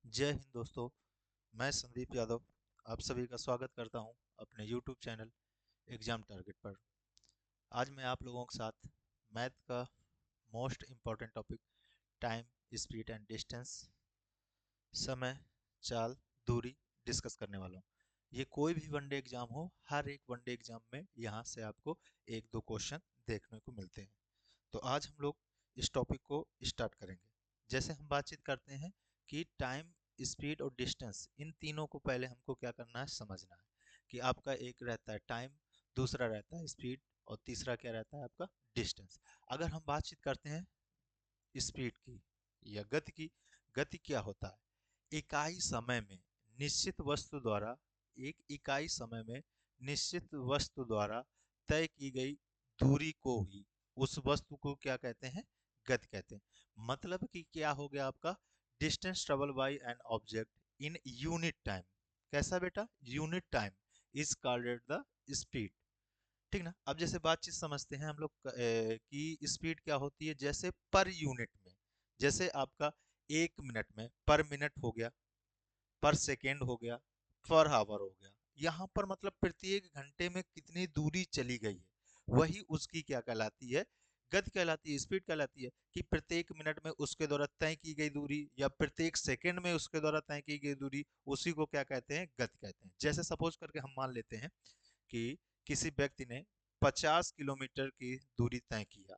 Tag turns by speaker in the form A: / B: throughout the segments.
A: जय हिंद दोस्तों। मैं संदीप यादव आप सभी का स्वागत करता हूं अपने YouTube चैनल एग्जाम टारगेट पर। आज मैं आप लोगों के साथ मैथ का most important topic time, speed and distance, समय, चाल, दूरी डिस्कस करने वाला हूं। ये कोई भी वनडे एग्जाम हो, हर एक वनडे एग्जाम में यहाँ से आपको एक दो क्वेश्चन देखने को मिलते हैं। तो आज हम लोग इस टॉपिक को स्टार्ट करेंगे। जैसे हम बातचीत करते हैं कि टाइम, स्पीड और डिस्टेंस, इन तीनों को पहले हमको क्या करना है, समझना है कि आपका एक रहता है टाइम, दूसरा रहता है स्पीड और तीसरा क्या रहता है आपका डिस्टेंस। अगर हम बातचीत करते हैं स्पीड की या गति की, गति क्या होता है, इकाई समय में निश्चित वस्तु द्वारा, एक इकाई समय में निश्चित वस्तु द्वारा तय की गई दूरी को ही उस वस्तु को क्या कहते हैं, गति कहते हैं। मतलब कि क्या हो गया आपका, distance travel by an object in unit time. कैसा बेटा, unit time is called the speed. ठीक ना। अब जैसे बातचीत समझते हैं हम लोग कि स्पीड क्या होती है, जैसे पर यूनिट में, जैसे आपका एक मिनट में पर मिनट हो गया, पर सेकेंड हो गया, पर आवर हो गया। यहाँ पर मतलब प्रत्येक घंटे में कितनी दूरी चली गई है, वही उसकी क्या कहलाती है, गति कहलाती है, स्पीड कहलाती है। कि प्रत्येक मिनट में उसके द्वारा तय की गई दूरी या प्रत्येक सेकंड में उसके द्वारा तय की गई दूरी, उसी को क्या कहते हैं, गति कहते हैं। जैसे सपोज करके हम मान लेते हैं कि किसी व्यक्ति ने 50 किलोमीटर की दूरी तय किया।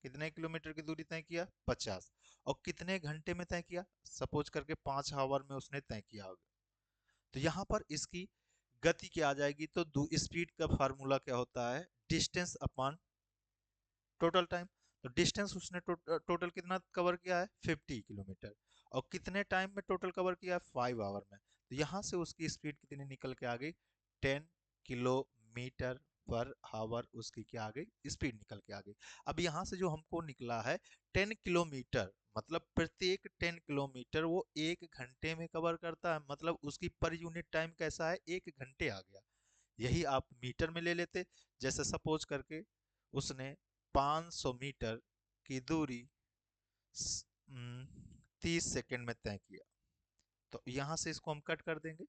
A: कितने किलोमीटर की दूरी तय किया, 50। और कितने घंटे में तय किया, सपोज करके 5 आवर में उसने तय किया होगा। तो यहाँ पर इसकी गति क्या आ जाएगी, तो स्पीड का फार्मूला क्या होता है, डिस्टेंस अपॉन टोटल टाइम। तो डिस्टेंस उसने टोटल कितना कवर किया है, 50 किलोमीटर। और कितने टाइम में टोटल कवर किया है, 5 आवर में। तो यहाँ से उसकी स्पीड कितनी निकल के आ गई, 10 किलोमीटर पर आवर उसकी क्या आ गई, स्पीड निकल के आ गई। अब यहाँ से जो हमको निकला है 10 किलोमीटर, मतलब प्रत्येक 10 किलोमीटर वो 1 घंटे में कवर करता है। मतलब उसकी पर यूनिट टाइम कैसा है, 1 घंटे आ गया। यही आप मीटर में ले लेते, जैसे सपोज करके उसने 500 मीटर की दूरी 30 सेकंड में तय किया। तो यहाँ से इसको हम कट कर देंगे,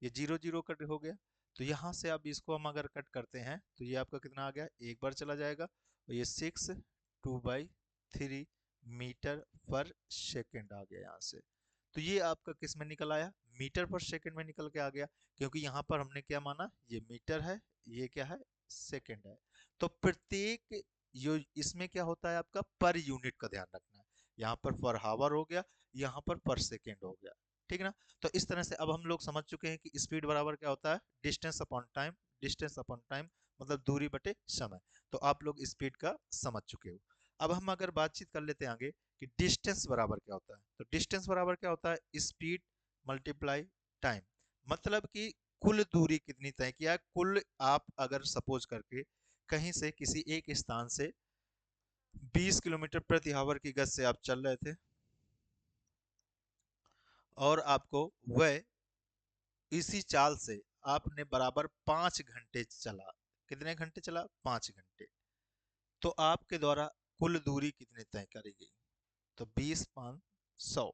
A: ये जीरो जीरो कट हो गया। तो यहाँ से अब इसको हम अगर कट करते हैं तो ये आपका कितना आ गया, एक बार चला जाएगा। और ये 6 2/3 मीटर पर सेकंड आ गया यहाँ से। तो ये आपका किस में निकल आया, मीटर पर सेकंड में निकल के आ गया। क्योंकि यहाँ पर हमने क्या माना, ये मीटर है, ये क्या है, सेकंड है। तो प्रत्येक जो इसमें क्या होता है आपका, पर यूनिट का ध्यान रखना है। यहाँ पर हावर हो गया, यहाँ पर सेकेंड हो गया। ठीक ना। तो इस तरह से अब हम लोग समझ चुके हैं कि स्पीड बराबर क्या होता है, distance upon time. Distance upon time मतलब दूरी बटे समय। तो आप लोग स्पीड का समझ चुके हो। अब हम अगर बातचीत कर लेते हैं आगे कि डिस्टेंस बराबर क्या होता है। तो डिस्टेंस बराबर क्या होता है, स्पीड मल्टीप्लाई टाइम। मतलब कि कुल दूरी कितनी तय किया है, कुल आप अगर सपोज करके कहीं से किसी एक स्थान से 20 किलोमीटर प्रति आवर की गति से आप चल रहे थे और आपको वह इसी चाल से आपने बराबर 5 घंटे चला। कितने घंटे चला, 5 घंटे। तो आपके द्वारा कुल दूरी कितनी तय करी गई, तो 20 5 100।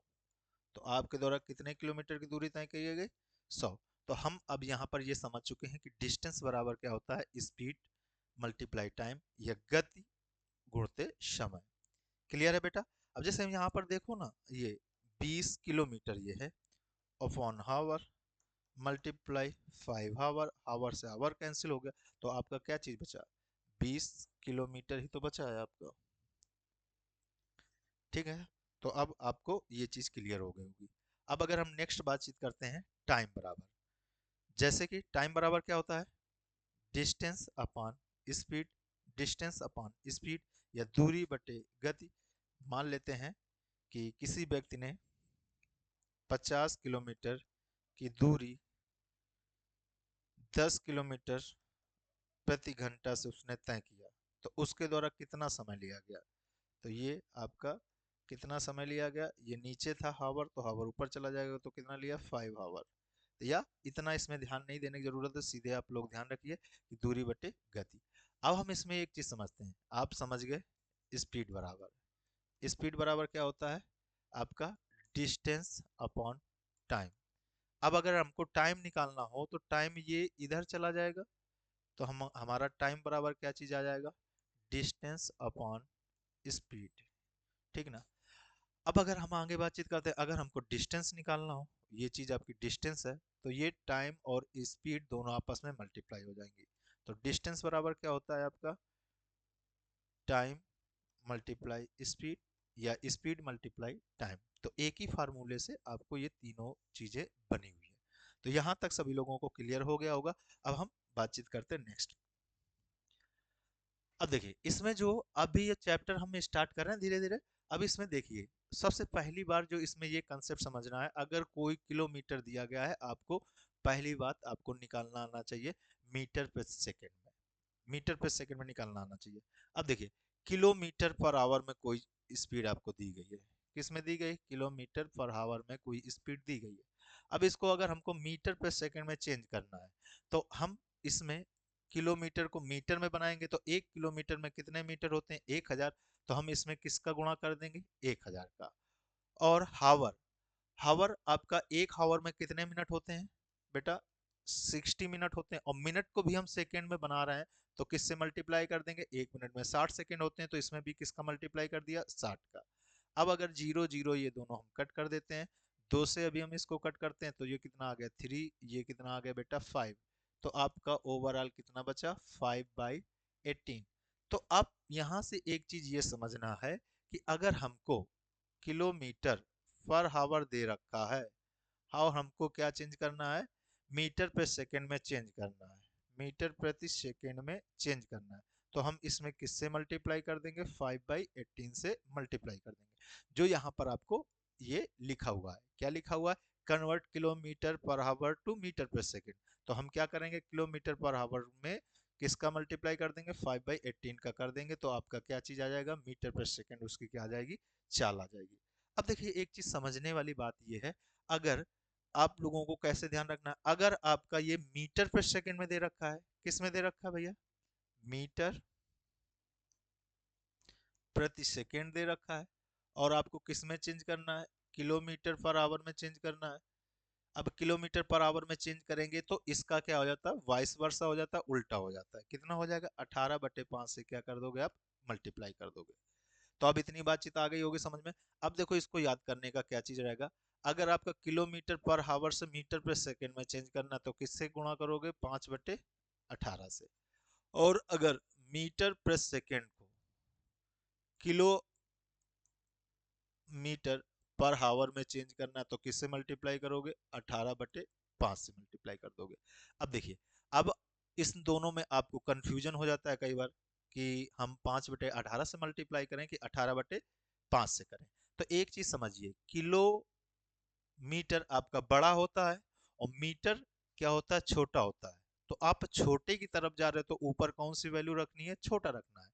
A: तो आपके द्वारा कितने किलोमीटर की दूरी तय की गई, 100। तो हम अब यहाँ पर ये समझ चुके हैं कि डिस्टेंस बराबर क्या होता है, स्पीड मल्टीप्लाई टाइम या गति गुणते समय। क्लियर है बेटा। अब जैसे हम यहाँ पर देखो ना, ये 20 किलोमीटर ये है, upon hour multiply 5 hour, hour से आवर कैंसिल हो गया। तो आपका क्या चीज बचा, 20 किलोमीटर ही तो बचा है आपका। ठीक है। तो अब आपको ये चीज क्लियर हो गई होगी। अब अगर हम नेक्स्ट बातचीत करते हैं टाइम बराबर, जैसे कि टाइम बराबर क्या होता है, distance upon speed. Distance upon speed या दूरी बटे गति। मान लेते हैं कि किसी व्यक्ति ने 50 किलोमीटर की दूरी 10 किलोमीटर प्रति घंटा से उसने तय किया। तो उसके द्वारा कितना समय लिया गया, तो ये आपका कितना समय लिया गया, ये नीचे था हावर, तो हावर ऊपर चला जाएगा, तो कितना लिया, 5 आवर। या इतना इसमें ध्यान नहीं देने की जरूरत है, सीधे आप लोग ध्यान रखिए कि दूरी बटे गति। अब हम इसमें एक चीज समझते हैं, आप समझ गए स्पीड बराबर, स्पीड बराबर क्या होता है आपका, डिस्टेंस अपॉन टाइम। अब अगर हमको टाइम निकालना हो तो टाइम ये इधर चला जाएगा, तो हम हमारा टाइम बराबर क्या चीज आ जाएगा, डिस्टेंस अपॉन स्पीड, ठीक ना। अब अगर हम आगे बातचीत करते हैं, अगर हमको डिस्टेंस निकालना हो, ये चीज आपकी डिस्टेंस है, तो ये टाइम और स्पीड दोनों आपस में मल्टीप्लाई हो जाएंगी। तो डिस्टेंस बराबर क्या होता है आपका, टाइम मल्टीप्लाई स्पीड, या स्पीड मल्टीप्लाई टाइम। तो एक ही फार्मूले से आपको ये तीनों चीजें बनी हुई है। तो यहां तक सभी लोगों को क्लियर हो गया होगा। अब हम बातचीत करते हैं नेक्स्ट। अब देखिए इसमें जो अभी ये चैप्टर हम स्टार्ट कर रहे हैं धीरे धीरे। अब इसमें देखिए सबसे पहली बार जो इसमें ये कंसेप्ट समझना है, अगर कोई किलोमीटर दिया गया है आपको, पहली बात आपको निकालना आना चाहिए मीटर पर सेकेंड में, मीटर पर सेकेंड में निकालना आना चाहिए। अब देखिए किलोमीटर पर आवर में कोई स्पीड आपको दी गई है, किस में दी गई, किलोमीटर पर आवर में कोई स्पीड दी गई है। अब इसको अगर हमको मीटर पर सेकेंड में चेंज करना है, तो हम इसमें किलोमीटर को मीटर में बनाएंगे, तो 1 किलोमीटर में कितने मीटर होते हैं, 1000। तो हम इसमें किसका गुणा कर देंगे, 1000 का। और हावर, हावर आपका 1 हावर में कितने मिनट होते हैं बेटा, 60 मिनट होते हैं। और मिनट को भी हम सेकेंड में बना रहे हैं, तो किससे मल्टीप्लाई कर देंगे, 1 मिनट में 60 सेकेंड होते हैं, तो इसमें भी किसका मल्टीप्लाई कर दिया, 60 का। अब अगर जीरो जीरो ये दोनों हम कट कर देते हैं, दो से अभी हम इसको कट करते हैं, तो ये कितना आ गया 3, ये कितना आ गया बेटा 5। तो आपका ओवरऑल कितना बचा, 5/18। तो अब यहां से एक चीज ये समझना है कि अगर हमको किलोमीटर पर हावर दे रखा है, और हमको क्या चेंज करना है, मीटर पर सेकेंड में चेंज करना है, मीटर प्रति सेकेंड में चेंज करना है, तो हम इसमें किससे मल्टीप्लाई कर देंगे, 5/18 से मल्टीप्लाई कर देंगे। जो यहाँ पर आपको ये लिखा हुआ है, क्या लिखा हुआ है, कन्वर्ट किलोमीटर पर हावर टू मीटर पर सेकेंड। तो हम क्या करेंगे, किलोमीटर पर हावर में किसका मल्टीप्लाई कर देंगे, 5/18 का कर देंगे, तो आपका क्या चीज आ जाएगा, मीटर पर सेकेंड उसकी क्या आ जाएगी, चाल आ जाएगी। अब देखिए एक चीज समझने वाली बात यह है, अगर आप लोगों को कैसे ध्यान रखना है, अगर आपका ये मीटर पर सेकेंड में दे रखा है, किस में दे रखा है भैया, मीटर प्रति सेकेंड दे रखा है, और आपको किस में चेंज करना है, किलोमीटर पर आवर में चेंज करना है। अब किलोमीटर पर आवर में चेंज करेंगे तो इसका क्या हो जाता है, वाइस वर्सा हो जाता है, उल्टा हो जाता है। कितना हो जाएगा, 18/5 से क्या कर दोगे आप, मल्टीप्लाई कर दोगे। तो अब इतनी बातचीत आ गई होगी समझ में। अब देखो इसको याद करने का क्या चीज रहेगा, अगर आपका किलोमीटर पर हावर से मीटर पर सेकेंड में चेंज करना, तो किससे गुणा करोगे, 5/18 से। और अगर मीटर पर सेकेंड को किलोमीटर पर हावर में चेंज करना, तो किससे मल्टीप्लाई करोगे, 18/5 से मल्टीप्लाई कर दोगे। अब देखिए, अब इस दोनों में आपको कंफ्यूजन हो जाता है कई बार कि हम 5/18 से मल्टीप्लाई करें कि 18/5 से करें। तो एक चीज समझिए, किलोमीटर आपका बड़ा होता है और मीटर क्या होता है, छोटा होता है। तो आप छोटे की तरफ जा रहे हो, तो ऊपर कौन सी वैल्यू रखनी है, छोटा रखना है।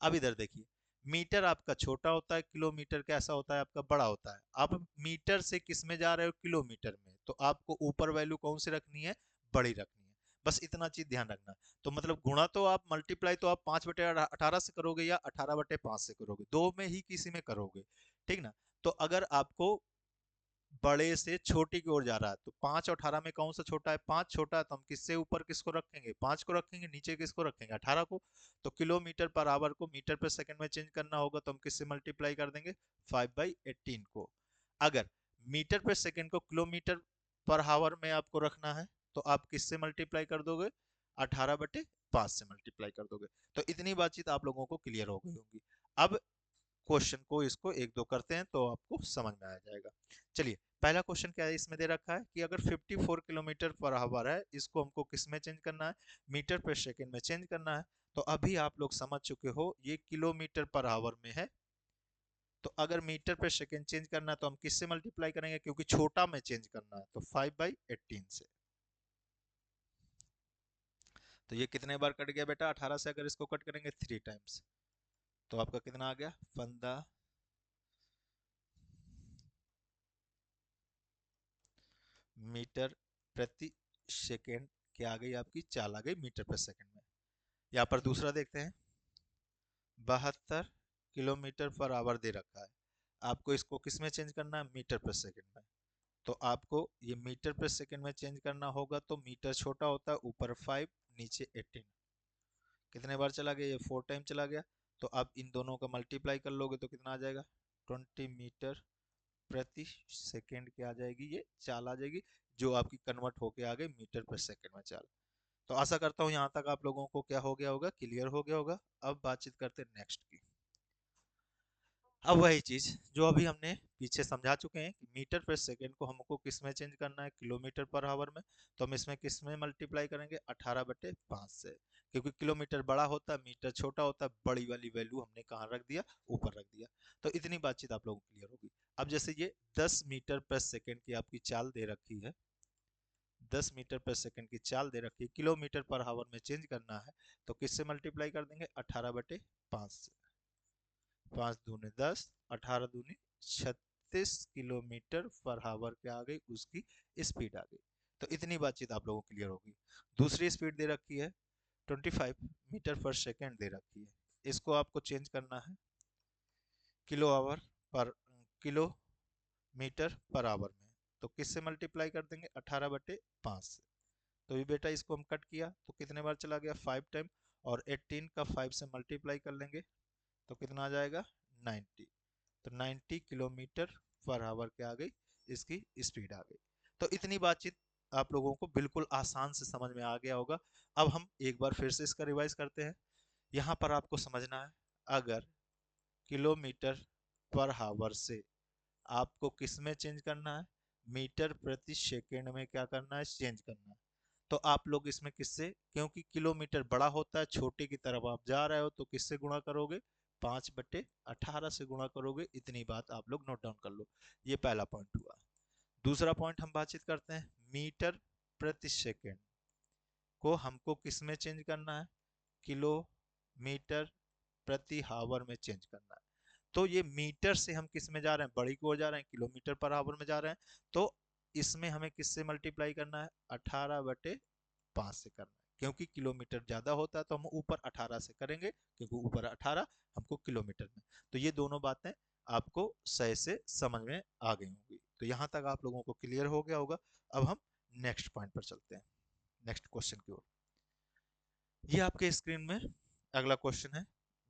A: अब इधर देखिए, मीटर आपका छोटा होता है, किलोमीटर कैसा होता है, आपका बड़ा होता है। आप मीटर से किस में जा रहे हो, किलोमीटर में, तो आपको ऊपर वैल्यू कौन सी रखनी है, बड़ी रखनी है। बस इतना चीज ध्यान रखना। तो मतलब गुणा तो आप, मल्टीप्लाई तो आप 5/18 से करोगे या 18/5 से करोगे, दो में ही किसी में करोगे, ठीक ना। तो अगर आपको बड़े से छोटी की ओर जा रहा है, तो 5 और 18 में कौन सा छोटा है, 5 छोटा है, तो हम किससे ऊपर किसको रखेंगे, 5 को रखेंगे, नीचे किसको रखेंगे, 18 को। तो किलोमीटर पर आवर को मीटर पर सेकंड में चेंज करना होगा, तो हम किससे मल्टीप्लाई कर देंगे, 5/18 को। अगर मीटर पर सेकंड को किलोमीटर पर हावर में आपको रखना है, तो आप किससे मल्टीप्लाई कर दोगे, 18/5 से मल्टीप्लाई कर दोगे। तो इतनी बातचीत आप लोगों को क्लियर हो गई होगी। अब क्वेश्चन को इसको एक दो करते हैं तो आपको समझ में आ जाएगा। चलिए पहला क्वेश्चन क्या है, इसमें दे रखा है कि अगर 54 किलोमीटर पर आवर है, इसको हमको किस में चेंज करना है, मीटर पर सेकेंड में चेंज करना है। तो अभी आप लोग समझ चुके हो ये किलोमीटर पर आवर में है, तो अगर मीटर पर सेकेंड चेंज करना है तो हम किससे मल्टीप्लाई करेंगे, क्योंकि छोटा में चेंज करना है, तो 5/18 से। तो ये कितने बार कट गया बेटा, 18 से अगर इसको कट करेंगे 3 टाइम्स, तो आपका कितना आ गया, 15 मीटर प्रति सेकेंड। क्या आ गई आपकी, चाल आ गई मीटर पर सेकेंड में। यहाँ पर दूसरा देखते हैं, 72 किलोमीटर पर आवर दे रखा है, आपको इसको किस में चेंज करना है, मीटर पर सेकेंड में। तो आपको ये मीटर पर सेकंड में चेंज करना होगा, तो मीटर छोटा होता है, ऊपर 5 नीचे 18। कितने बार चला गया? ये 4 टाइम चला गया। तो अब इन दोनों का मल्टीप्लाई कर लोगे तो कितना आ जाएगा? 20 मीटर प्रति सेकंड की आ जाएगी, ये चाल आ जाएगी, जो आपकी कन्वर्ट होके आ गई मीटर पर सेकंड में चाल। तो आशा करता हूँ यहाँ तक आप लोगों को क्या हो गया होगा, क्लियर हो गया होगा। अब बातचीत करते हैं नेक्स्ट की। अब वही चीज जो अभी हमने पीछे समझा चुके हैं कि मीटर पर सेकंड को हमको किस में चेंज करना है, किलोमीटर पर आवर में। तो हम इसमें किस में मल्टीप्लाई करेंगे? 18/5 से, क्योंकि किलोमीटर बड़ा होता है, मीटर छोटा होता है। बड़ी वाली वैल्यू हमने कहाँ रख दिया? ऊपर रख दिया। तो इतनी बातचीत आप लोगों को क्लियर होगी। अब जैसे ये 10 मीटर पर सेकंड की आपकी चाल दे रखी है, 10 मीटर पर सेकंड की चाल दे रखी है, किलोमीटर पर आवर में चेंज करना है, तो किससे मल्टीप्लाई कर देंगे? 18/5 से। 5 दूनी 10, 18 दूनी 36 किलोमीटर पर आवर के आ गई उसकी स्पीड आ गई। तो इतनी बातचीत आप लोगों को क्लियर होगी। दूसरी स्पीड दे रखी है 25 मीटर पर सेकंड दे रखी है, इसको आपको चेंज करना है किलो आवर पर किलो मीटर पर आवर में। तो किससे मल्टीप्लाई कर देंगे? 18/5 से। तो ये बेटा इसको हम कट किया तो कितने बार चला गया? 5 टाइम। और 18 का 5 से मल्टीप्लाई कर लेंगे तो कितना आ जाएगा? 90। तो 90 किलोमीटर पर आवर के आ गई इसकी स्पीड आ गई। तो इतनी बातचीत आप लोगों को बिल्कुल आसान से समझ में आ गया होगा। अब हम एक बार फिर से इसका रिवाइज करते हैं। यहाँ पर आपको समझना है, अगर किलोमीटर पर आवर से आपको किस में चेंज करना है? मीटर प्रति सेकेंड में क्या करना है? चेंज करना है। तो आप लोग इसमें किससे, क्योंकि किलोमीटर बड़ा होता है, छोटे की तरफ आप जा रहे हो, तो किससे गुणा करोगे? 5/18 से गुणा करोगे। इतनी बात आप लोग नोट डाउन कर लो। ये पहला पॉइंट हुआ। दूसरा पॉइंट हम बातचीत करते हैं, मीटर प्रति सेकेंड को हमको किस में चेंज करना है? किलोमीटर प्रति हावर में चेंज करना है। तो ये मीटर से हम किस में जा रहे हैं? बड़ी की ओर जा रहे हैं, किलोमीटर पर आवर में जा रहे हैं। तो इसमें हमें किससे मल्टीप्लाई करना है? 18/5 से करना है, क्योंकि किलोमीटर ज्यादा होता है तो हम ऊपर 18 से करेंगे, क्योंकि ऊपर 18 हमको किलोमीटर में। तो ये दोनों बातें आपको सही से समझ में आ गई होंगी। तो यहाँ तक आप लोगों को क्लियर हो गया होगा। अब हम नेक्स्ट पॉइंट पर चलते हैं, नेक्स्ट क्वेश्चन की ओर। ये आपके स्क्रीन में अगला क्वेश्चन है,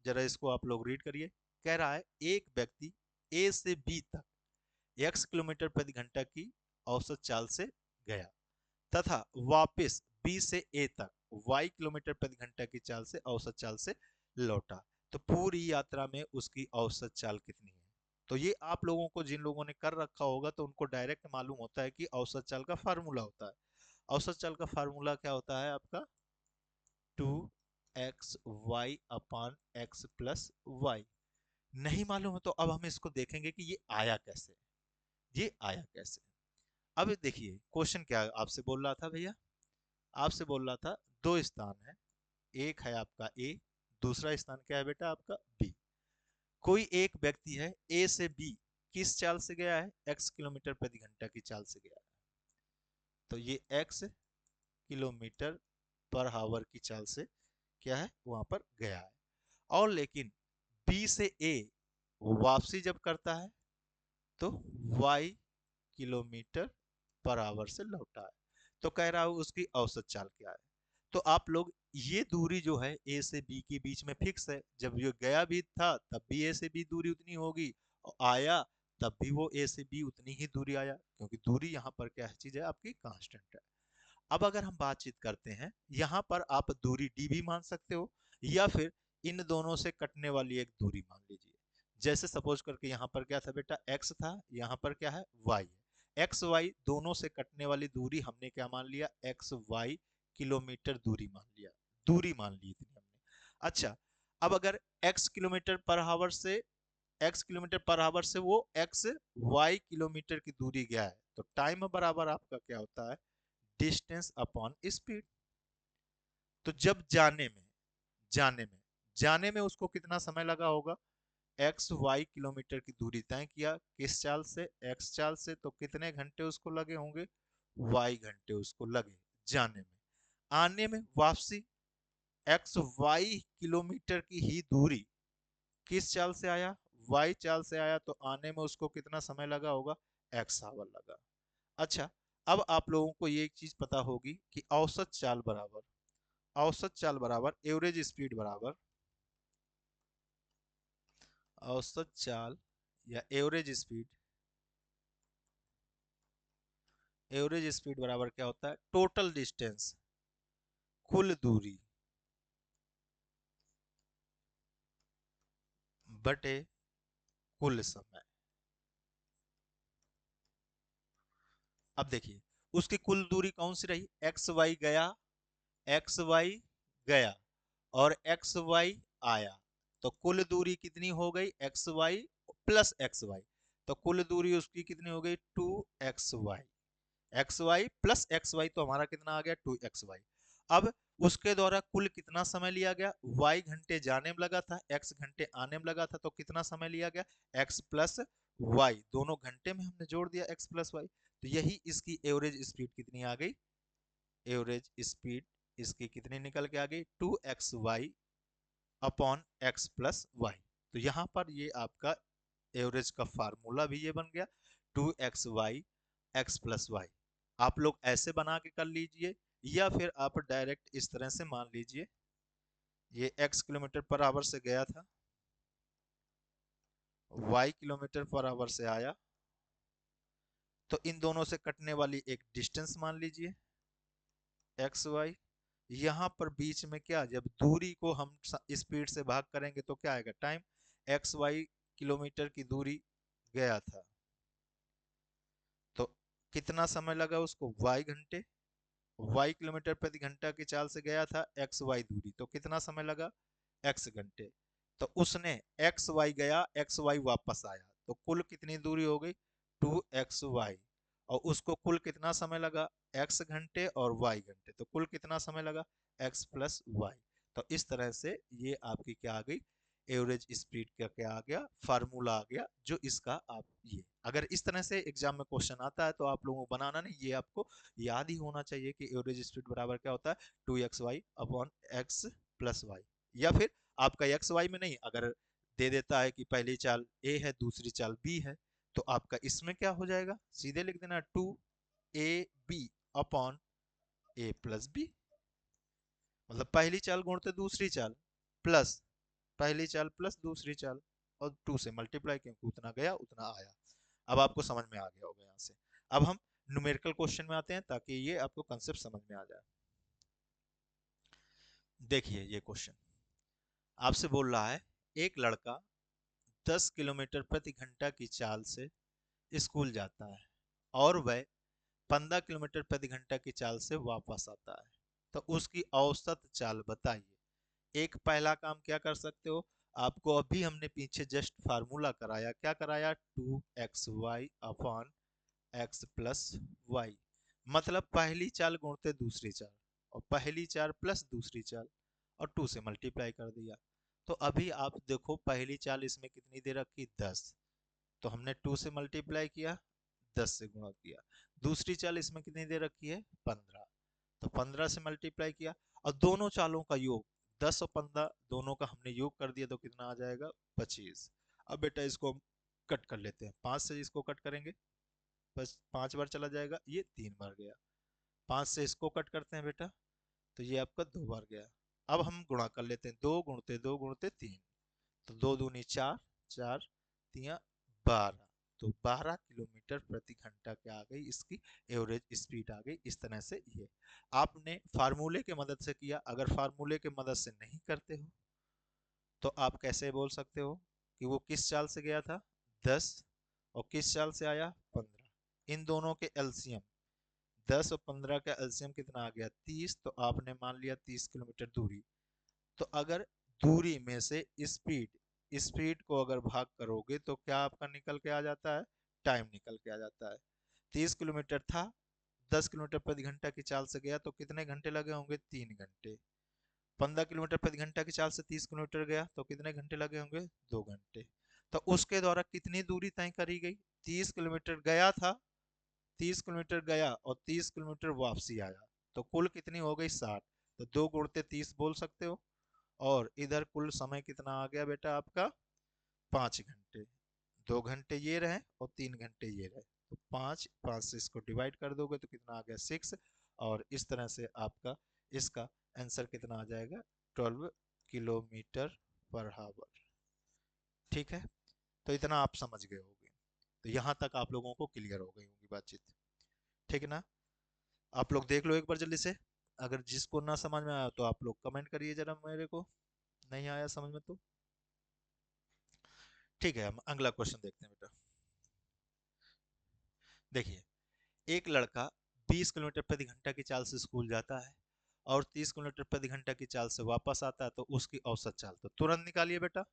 A: जरा इसको आप लोग रीड करिए। कह रहा है, एक व्यक्ति ए से बी तक x किलोमीटर प्रति घंटा की औसत चाल से गया तथा वापस बी से ए तक y किलोमीटर प्रति घंटा की चाल से औसत चाल से लौटा। तो पूरी यात्रा में उसकी औसत चाल कितनी है? तो ये आप लोगों को, जिन लोगों ने कर रखा होगा तो उनको डायरेक्ट मालूम होता है कि औसत चाल का फार्मूला होता है। औसत चाल का फार्मूला क्या होता है आपका? 2xy/x+y। नहीं मालूम है तो अब हम इसको देखेंगे कि ये आया कैसे, ये आया कैसे। अब देखिए क्वेश्चन क्या आपसे बोल रहा था भैया, आपसे बोल रहा था दो स्थान है, एक है आपका ए, दूसरा स्थान क्या है बेटा? आपका बी। कोई एक व्यक्ति है ए से बी, किस चाल से गया है? x किलोमीटर प्रति घंटा की चाल से गया है। तो ये x किलोमीटर पर आवर की चाल से क्या है? वहां पर गया है। और लेकिन बी से ए वापसी जब करता है तो y किलोमीटर पर आवर से लौटा है। तो कह रहा हूं उसकी औसत चाल क्या है? तो आप लोग, ये दूरी जो है ए से बी के बीच में फिक्स है, जब ये गया भी था तब भी ए से बी दूरी उतनी होगी, और आया तब भी वो ए से बी उतनी ही दूरी आया, क्योंकि दूरी यहाँ पर क्या चीज है? आपकी कांस्टेंट है। अब अगर हम बातचीत करते हैं, यहाँ पर आप दूरी डी भी मान सकते हो, या फिर इन दोनों से कटने वाली एक दूरी मान लीजिए। जैसे सपोज करके यहाँ पर क्या था बेटा? x था, यहाँ पर क्या है? y है। एक्स वाई दोनों से कटने वाली दूरी हमने क्या मान लिया? xy किलोमीटर दूरी मान लिया, दूरी मान ली इतनी हमने। अच्छा, अब अगर x किलोमीटर पर आवर से, x किलोमीटर पर आवर से वो x y किलोमीटर की दूरी गया है, तो टाइम बराबर आपका क्या होता है? Distance upon speed. तो जब जाने में उसको कितना समय लगा होगा? एक्स वाई किलोमीटर की दूरी तय किया, किस चाल से? एक्स चाल से। तो कितने घंटे उसको लगे होंगे? वाई घंटे उसको लगे जाने में। आने में वापसी, एक्स वाई किलोमीटर की ही दूरी किस चाल से आया? वाई चाल से आया, तो आने में उसको कितना समय लगा होगा? एक्स आवर लगा। अच्छा, अब आप लोगों को ये एक चीज पता होगी कि औसत चाल बराबर एवरेज स्पीड बराबर औसत चाल या एवरेज स्पीड बराबर क्या होता है? टोटल डिस्टेंस, कुल दूरी बटे कुल समय। अब देखिए, उसकी कुल दूरी कौन सी रही? एक्स वाई गया और एक्स वाई आया, तो कुल दूरी कितनी हो गई? X Y plus X Y. तो कुल दूरी उसकी कितनी हो गई? 2xy। X Y plus X Y, तो हमारा कितना आ गया? 2xy। अब उसके द्वारा कुल कितना समय लिया गया? y घंटे जाने में लगा था, x घंटे आने में लगा था, तो कितना समय लिया गया? x प्लस वाई, दोनों घंटे में हमने जोड़ दिया x प्लस वाई। तो यही इसकी एवरेज स्पीड कितनी आ गई? एवरेज स्पीड इसकी कितनी निकल के आ गई? 2xy upon x plus Y. तो यहाँ पर ये आपका एवरेज का फार्मूला भी ये बन गया, 2xy x प्लस वाई। आप लोग ऐसे बना के कर लीजिए, या फिर आप डायरेक्ट इस तरह से मान लीजिए, ये x किलोमीटर पर आवर से गया था, y किलोमीटर पर आवर से आया, तो इन दोनों से कटने वाली एक डिस्टेंस मान लीजिए एक्स वाई। यहाँ पर बीच में क्या, जब दूरी को हम स्पीड से भाग करेंगे तो क्या आएगा? टाइम। एक्स वाई किलोमीटर की दूरी गया था, तो कितना समय लगा उसको? वाई घंटे। वाई किलोमीटर प्रति घंटा की चाल से गया था एक्स वाई दूरी, तो कितना समय लगा? एक्स घंटे। तो उसने एक्स वाई गया, एक्स वाई वापस आया, तो कुल कितनी दूरी हो गई? 2xy। और उसको कुल कितना समय लगा? एक्स घंटे और वाई घंटे, तो कुल कितना समय लगा? X plus Y. तो इस तरह से ये आपकी क्या आ गई? एवरेज स्पीड का क्या आ गया? फार्मूला आ गया, जो इसका आप ये अगर इस तरह से एग्जाम में क्वेश्चन आता है तो आप लोगों को बनाना नहीं, ये आपको याद ही होना चाहिए कि एवरेज स्पीड बराबर क्या होता है? 2xy upon x plus Y. या फिर आपका एक्स वाई में नहीं, अगर दे देता है कि पहली चाल ए है, दूसरी चाल बी है, तो आपका इसमें क्या हो जाएगा? सीधे लिख देना 2ab अपॉन ए प्लस बी। मतलब पहली चाल गुणते दूसरी चाल, प्लस पहली चाल प्लस दूसरी चाल, और 2 से मल्टीप्लाई, क्योंकि उतना गया उतना आया। अब आपको समझ में आ गया होगा यहाँ से। अब हम न्यूमेरिकल क्वेश्चन में आते हैं, ताकि ये आपको कंसेप्ट समझ में आ जाए। देखिए ये क्वेश्चन आपसे बोल रहा है, एक लड़का 10 किलोमीटर प्रति घंटा की चाल से स्कूल जाता है और वह 15 किलोमीटर प्रति घंटा की चाल से वापस आता है, तो उसकी औसत चाल बताइए। एक पहला काम क्या कर सकते हो, आपको अभी हमने पीछे जस्ट फार्मूला कराया, क्या कराया? 2xy upon x plus Y. मतलब पहली चाल गुणते दूसरी चाल, और पहली चाल प्लस दूसरी चाल, और 2 से मल्टीप्लाई कर दिया। तो अभी आप देखो, पहली चाल इसमें कितनी दे रखी? 10, तो हमने 2 से मल्टीप्लाई किया, 10 से गुणा किया। दूसरी चाल इसमें कितनी दे रखी है? 15, तो 15 से मल्टीप्लाई किया। और दोनों चालों का योग, 10 और 15 दोनों का हमने योग कर दिया, तो कितना आ जाएगा? 25। अब बेटा इसको हम कट कर लेते हैं, 5 से इसको कट करेंगे, बस 5 बार चला जाएगा, ये 3 बार गया। 5 से इसको कट करते हैं बेटा, तो ये आपका 2 बार गया। अब हम गुणा कर लेते हैं, 2 गुणते 3, तो 2 दूनी 4, 4 तिया 12, तो 12 किलोमीटर प्रति घंटा क्या आ गई? इसकी एवरेज स्पीड आ गई। इस तरह से ये आपने फार्मूले के मदद से किया। अगर फार्मूले के मदद से नहीं करते हो, तो आप कैसे बोल सकते हो कि वो किस चाल से गया था? 10, और किस चाल से आया? 15। इन दोनों के एलसीएम, 10 और 15 का एलसीएम कितना आ गया? 30। तो आपने मान लिया 30 किलोमीटर दूरी। तो अगर दूरी में से स्पीड स्पीड को अगर भाग करोगे, तो क्या आपका निकल के आ जाता है? टाइम निकल के आ जाता है। 30 किलोमीटर था, 10 किलोमीटर प्रति घंटा की चाल से गया, तो कितने घंटे लगे होंगे? 3 घंटे। 15 किलोमीटर प्रति घंटा की चाल से 30 किलोमीटर गया, तो कितने घंटे लगे होंगे? 2 घंटे। तो उसके द्वारा कितनी दूरी तय करी गई? 30 किलोमीटर गया था, 30 किलोमीटर गया और 30 किलोमीटर वापसी आया, तो कुल कितनी हो गई? 60। तो 2 गुणते 30 बोल सकते हो। और इधर कुल समय कितना आ गया बेटा आपका? 5 घंटे। 2 घंटे ये रहे और 3 घंटे ये रहे, तो 5, 5 से इसको डिवाइड कर दोगे तो कितना आ गया 6, और इस तरह से आपका इसका आंसर कितना आ जाएगा 12 किलोमीटर पर हावर। ठीक है, तो इतना आप समझ गए होंगे। तो यहाँ तक आप लोगों को क्लियर हो गई होगी बातचीत। ठीक है ना, आप लोग देख लो एक बार जल्दी से। अगर जिसको ना समझ में आया तो आप लोग कमेंट करिए जरा, मेरे को नहीं आया समझ में तो। ठीक है, हम अगला क्वेश्चन देखते हैं बेटा। देखिए, एक लड़का 20 किलोमीटर प्रति घंटा की चाल से स्कूल जाता है और 30 किलोमीटर प्रति घंटा की चाल से वापस आता है, तो उसकी औसत चाल तो तुरंत निकालिए बेटा,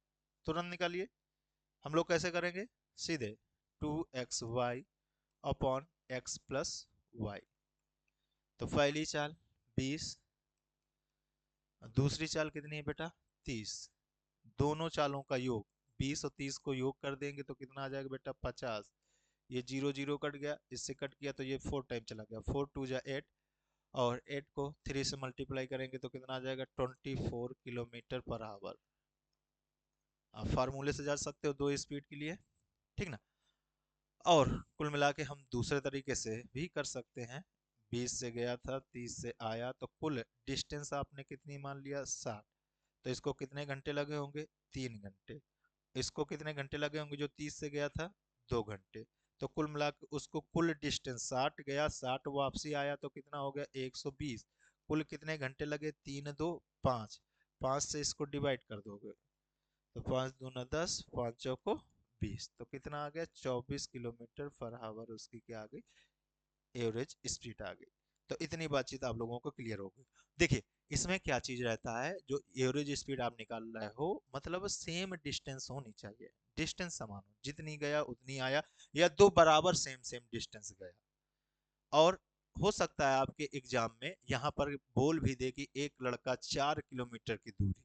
A: तुरंत निकालिए। हम लोग कैसे करेंगे, सीधे 2xy upon x plus Y. तो पहली चाल 20, दूसरी चाल कितनी है बेटा 30, दोनों चालों का योग 20 और 30 को योग कर देंगे तो कितना आ जाएगा बेटा 50। ये 0 0 कट गया, इससे कट गया तो ये 4 टाइम चला गया, 4 2 जा 8, और 8 को 3 से मल्टीप्लाई करेंगे तो कितना आ जाएगा 24 किलोमीटर पर आवर। आप फार्मूले से जा सकते हो दो स्पीड के लिए, ठीक ना। और कुल मिला के हम दूसरे तरीके से भी कर सकते हैं, 20 से गया था 30 से आया, तो कुल डिस्टेंस आपने कितनी मान लिया 60, तो इसको कितने घंटे लगे होंगे 3 घंटे। इसको कितने घंटे लगे होंगे जो 30 से गया था 2 घंटे। तो कुल मिला के उसको कुल डिस्टेंस 60 गया 60 वापसी आया तो कितना हो गया 120। कुल कितने घंटे लगे 3 2 5, 5 से इसको डिवाइड कर दोगे तो 5 दूना 10, 5 चौको 20, तो कितना आ गया 24 किलोमीटर पर आवर उसकी क्या आ गई एवरेज स्पीड आ गई। तो इतनी बातचीत आप लोगों को क्लियर हो गई। देखिए, इसमें क्या चीज रहता है, जो एवरेज स्पीड आप निकाल रहे हो मतलब सेम डिस्टेंस होनी चाहिए, डिस्टेंस समान हो, जितनी गया उतनी आया, या दो बराबर सेम सेम डिस्टेंस गया। और हो सकता है आपके एग्जाम में यहाँ पर बोल भी दे कि एक लड़का 4 किलोमीटर की दूरी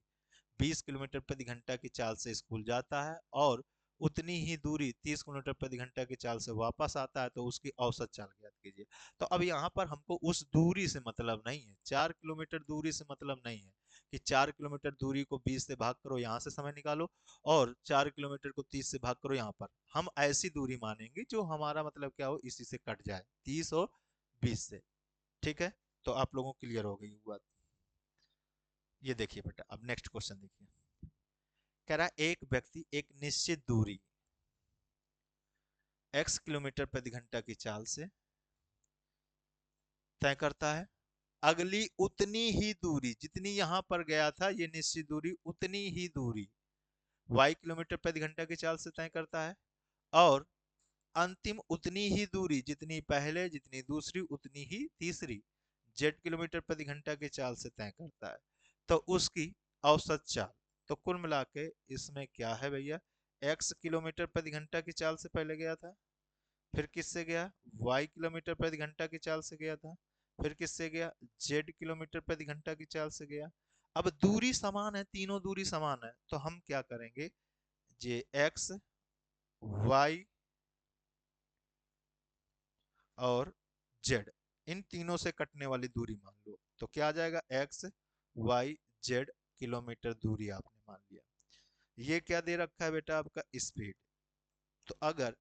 A: 20 किलोमीटर प्रति घंटा की चाल से स्कूल जाता है और उतनी ही दूरी 30 किलोमीटर प्रति घंटा की चाल से वापस आता है, तो उसकी औसत चाल ज्ञात कीजिए। तो अब यहाँ पर हमको उस दूरी से मतलब नहीं है, 4 किलोमीटर दूरी से मतलब नहीं है कि 4 किलोमीटर दूरी को 20 से भाग करो यहाँ से समय निकालो और 4 किलोमीटर को 30 से भाग करो यहाँ पर। हम ऐसी दूरी मानेंगे जो हमारा मतलब क्या हो इसी से कट जाए 30 और 20 से। ठीक है, तो आप लोगों को क्लियर हो गई बात। ये देखिए बेटा, अब नेक्स्ट क्वेश्चन देखिए। कह रहा है एक व्यक्ति एक निश्चित दूरी x किलोमीटर प्रति घंटा की चाल से तय करता है, अगली उतनी ही दूरी जितनी यहां पर गया था ये निश्चित दूरी उतनी ही दूरी y किलोमीटर प्रति घंटा की चाल से तय करता है, और अंतिम उतनी ही दूरी जितनी पहले जितनी दूसरी उतनी ही तीसरी z किलोमीटर प्रति घंटा की चाल से तय करता है, तो उसकी औसत चाल। तो कुल मिला के इसमें क्या है भैया, x किलोमीटर प्रति घंटा की चाल से पहले गया था, फिर किससे गया y किलोमीटर प्रति घंटा की चाल से गया था, फिर किससे गया z किलोमीटर प्रति घंटा की चाल से गया। अब दूरी समान है, तीनों दूरी समान है, तो हम क्या करेंगे, जे x y और z इन तीनों से कटने वाली दूरी मान लो, तो क्या आ जाएगा x y z किलोमीटर दूरी आपने मान लिया। ये क्या दे रखा है बेटा आपका स्पीड, तो अगर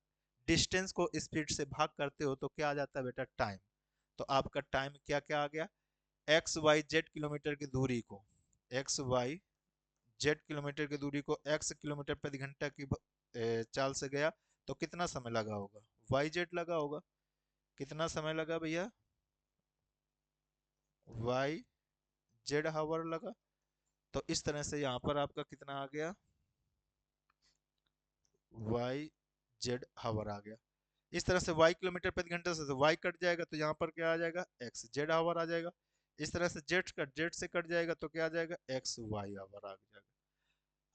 A: डिस्टेंस को स्पीड से भाग करते हो तो क्या आ जाता है बेटा टाइम। तो आपका टाइम क्या क्या आ गया, एक्स वाई जेड किलोमीटर की दूरी को एक्स वाई जेड किलोमीटर की दूरी को x किलोमीटर प्रति घंटा की चाल से गया तो कितना समय लगा होगा, वाई जेड लगा होगा। कितना समय लगा भैया, वाई जेड हावर लगा। तो इस तरह से यहाँ पर आपका कितना आ गया, वाई जेड हावर आ गया। इस तरह से y किलोमीटर प्रति घंटा से y कट जाएगा तो यहाँ पर क्या आ जाएगा x जेड आवर आ जाएगा। इस तरह से जेड से कट जाएगा तो क्या आ जाएगा x y आवर आ जाएगा।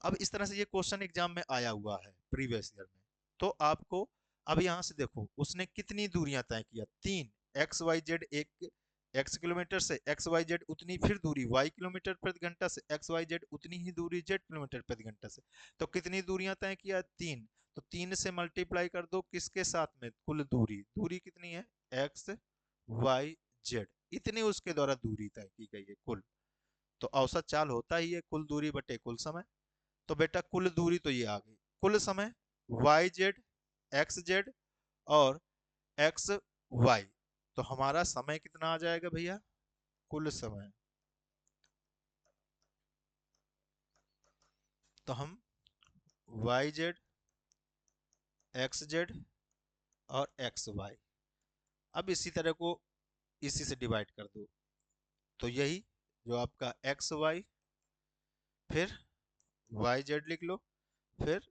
A: अब इस तरह से ये क्वेश्चन एग्जाम में आया हुआ है प्रीवियस ईयर में। तो आपको अब यहाँ से देखो उसने कितनी दूरियां तय किया, 3, एक्स वाई जेड एक x किलोमीटर से एक्स वाई जेड उतनी फिर दूरी y किलोमीटर प्रति घंटा से एक्स वाई जेड उतनी ही दूरी z किलोमीटर प्रति घंटा से। तो कितनी दूरियां तय किया 3, तो 3 से मल्टीप्लाई कर दो किसके साथ में, कुल दूरी, दूरी कितनी है एक्स वाई जेड, इतनी उसके द्वारा दूरी तय की गई है कुल। तो औसत चाल होता ही है कुल दूरी बटे कुल समय। तो बेटा कुल दूरी तो ये आ गई, कुल समय वाई जेड एक्स जेड और एक्स वाई, तो हमारा समय कितना आ जाएगा भैया, कुल समय। तो हम वाई जेड, एक्स जेड और एक्स वाई, अब इसी तरह को इसी से डिवाइड कर दो, तो यही जो आपका एक्स वाई, फिर वाई जेड लिख लो, फिर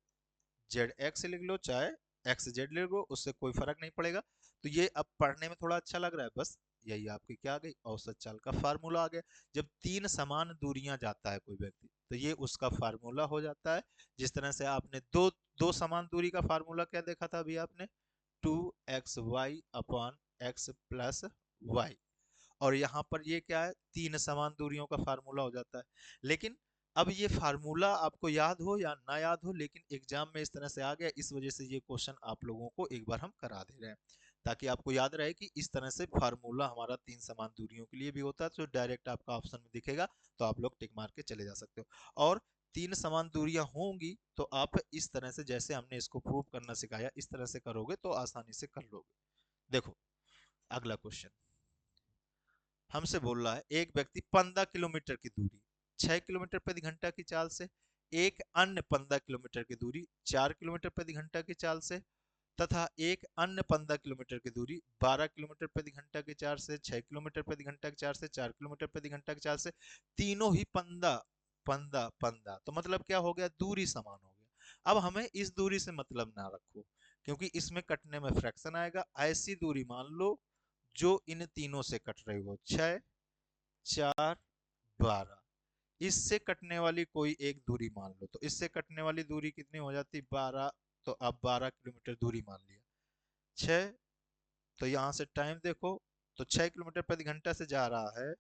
A: जेड एक्स लिख लो, चाहे एक्स जेड लिख लो, उससे कोई फर्क नहीं पड़ेगा। तो ये अब पढ़ने में थोड़ा अच्छा लग रहा है, बस यही आपकी क्या आ गई, औसत चाल का फार्मूला आ गया। जब तीन समान दूरियां जाता है कोई व्यक्ति, तो ये उसका फार्मूला हो जाता है। जिस तरह से आपने दो दो समान दूरी का फार्मूला क्या देखा था अभी आपने, 2xy upon x plus Y, और यहाँ पर ये क्या है, तीन समान दूरियों का फार्मूला हो जाता है। लेकिन अब ये फार्मूला आपको याद हो या ना याद हो, लेकिन एग्जाम में इस तरह से आ गया, इस वजह से ये क्वेश्चन आप लोगों को एक बार हम करा दे रहे हैं, ताकि आपको याद रहे कि इस तरह से फार्मूला हमारा तीन समान दूरियों के लिए भी होता है। तो डायरेक्ट आपका ऑप्शन में दिखेगा, तो आप लोग टिक मार के चले जा सकते हो। और तीन समान दूरियां होंगी तो आप इस तरह से, जैसे हमने इसको प्रूव करना सिखाया, इस तरह से करोगे तो आसानी से कर लोगे। देखो अगला क्वेश्चन हमसे बोल रहा है, एक व्यक्ति 15 किलोमीटर की दूरी 6 किलोमीटर प्रति घंटा की चाल से, एक अन्य 15 किलोमीटर की दूरी 4 किलोमीटर प्रति घंटा की चाल से, तथा एक अन्य 15 किलोमीटर की दूरी 12 किलोमीटर प्रति घंटा की चाल से, 6 किलोमीटर प्रति घंटा की चाल से, 4 किलोमीटर प्रति घंटा की चाल से, तीनों ही 15 15 15, तो मतलब क्या हो गया, दूरी समान हो गया। अब हमें इस दूरी से मतलब ना रखो, क्योंकि इसमें कटने में फ्रैक्शन आएगा। ऐसी दूरी मान लो जो इन तीनों से कट रही हो, 6 4 12, इससे कटने वाली कोई एक दूरी मान लो, तो इससे कटने वाली दूरी कितनी हो जाती, 12, तो अब 12 किलोमीटर दूरी मान लिया। 6, तो यहां से टाइम देखो, तो 6 किलोमीटर प्रति घंटा से जा रहा है,